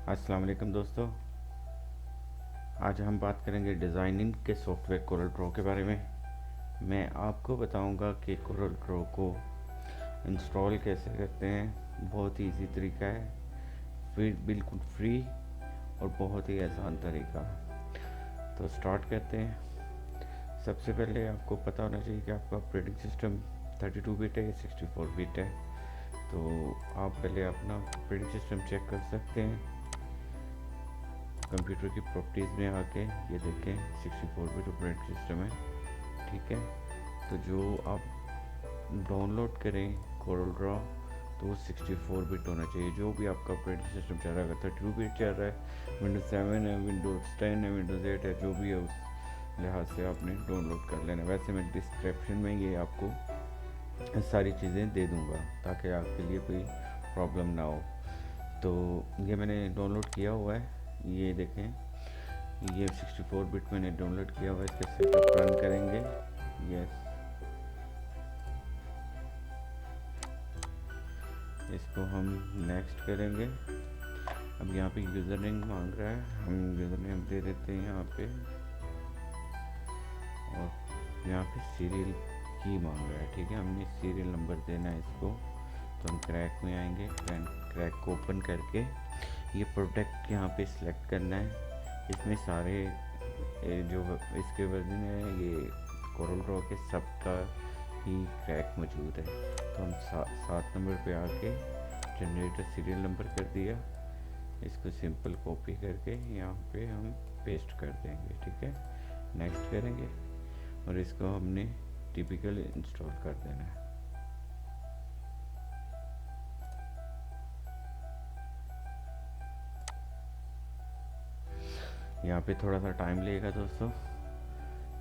अस्सलाम वालेकुम दोस्तों। आज हम बात करेंगे डिज़ाइनिंग के सॉफ्टवेयर कोरल ड्रॉ के बारे में। मैं आपको बताऊंगा कि कोरल ड्रॉ को इंस्टॉल कैसे करते हैं। बहुत ही इजी तरीका है, फिर बिल्कुल फ्री और बहुत ही आसान तरीका। तो स्टार्ट करते हैं। सबसे पहले आपको पता होना चाहिए कि आपका ऑपरेटिंग सिस्टम 32 बिट है या 64 बिट है। तो आप पहले अपना ऑपरेटिंग सिस्टम चेक कर सकते हैं कंप्यूटर की प्रॉपर्टीज़ में आके। ये देखें 64 बिट ऑपरेटिंग सिस्टम है, ठीक है। तो जो आप डाउनलोड करें कोरल ड्रॉ तो वो 64 बिट होना चाहिए। जो भी आपका ऑपरेटिंग सिस्टम चल रहा है, 32 बिट चल रहा है, विंडोज़ 7 है, विंडोज़ 10 है, विंडोज़ 8 है, जो भी है उस लिहाज से आपने डाउनलोड कर लेना। वैसे मैं डिस्क्रिप्शन में ये आपको सारी चीज़ें दे दूँगा ताकि आपके लिए कोई प्रॉब्लम ना हो। तो ये मैंने डाउनलोड किया हुआ है, ये देखें, ये 64 बिट मैंने डाउनलोड किया हुआ है। इसके सेटअप रन करेंगे, यस। इसको हम नेक्स्ट करेंगे। अब यहाँ पे यूज़र नेम मांग रहा है, हम यूज़र नेम दे देते हैं यहाँ पे। और यहाँ पे सीरियल की मांग रहा है, ठीक है। हमने सीरियल नंबर देना है इसको। तो हम क्रैक में आएंगे, क्रैक को ओपन करके ये प्रोडक्ट यहाँ पे सिलेक्ट करना है। इसमें सारे जो इसके वर्जन है, ये कोरल ड्रॉ के सबका ही क्रैक मौजूद है। तो हम 7 नंबर पे आके जनरेटर सीरियल नंबर कर दिया। इसको सिंपल कॉपी करके यहाँ पे हम पेस्ट कर देंगे, ठीक है। नेक्स्ट करेंगे और इसको हमने टिपिकल इंस्टॉल कर देना है। यहाँ पे थोड़ा सा टाइम लगेगा दोस्तों।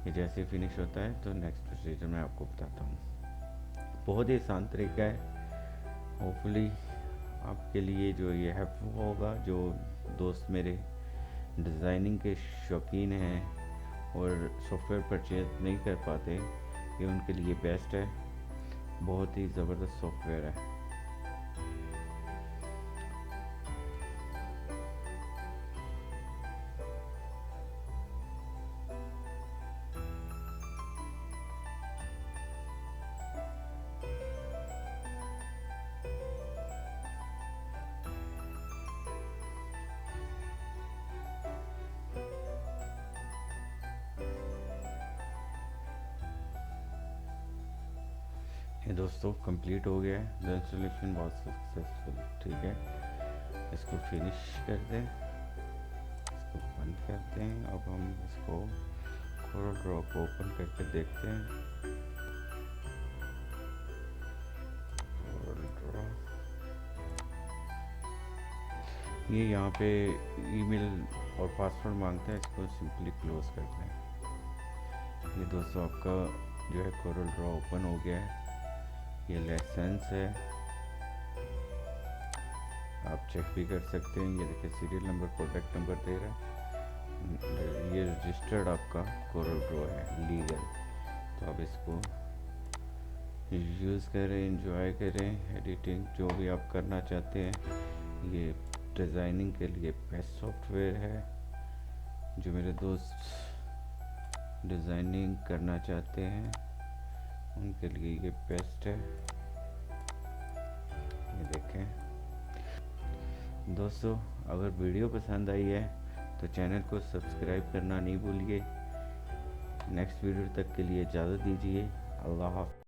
ये जैसे फिनिश होता है तो नेक्स्ट प्रोसीजर मैं आपको बताता हूँ। बहुत ही आसान तरीका है। होपफुली आपके लिए जो ये हेल्पफुल होगा। जो दोस्त मेरे डिज़ाइनिंग के शौकीन हैं और सॉफ्टवेयर परचेज नहीं कर पाते, ये उनके लिए बेस्ट है। बहुत ही ज़बरदस्त सॉफ्टवेयर है। ये दोस्तों कंप्लीट हो गया है। द इंस्टॉलेशन बहुत सक्सेसफुल, ठीक है। इसको फिनिश कर दें, इसको बंद करते हैं। अब हम इसको कोरल ड्रॉ को ओपन करके देखते हैं। कोरल ड्रॉ, ये यहाँ पे ईमेल और पासवर्ड मांगता है, इसको सिंपली क्लोज कर दें। ये दोस्तों आपका जो है कोरल ड्रॉ ओपन हो गया है। ये लाइसेंस है, आप चेक भी कर सकते हैं। ये देखिए सीरियल नंबर, प्रोडक्ट नंबर दे रहा है। ये रजिस्टर्ड आपका कोरल ड्रॉ है, लीगल। तो आप इसको यूज़ करें, एंजॉय करें। एडिटिंग जो भी आप करना चाहते हैं, ये डिज़ाइनिंग के लिए बेस्ट सॉफ्टवेयर है। जो मेरे दोस्त डिज़ाइनिंग करना चाहते हैं उनके लिए ये बेस्ट है। ये देखें दोस्तों, अगर वीडियो पसंद आई है तो चैनल को सब्सक्राइब करना नहीं भूलिए। नेक्स्ट वीडियो तक के लिए इजाज़त दीजिए। अल्लाह हाफ़िज़।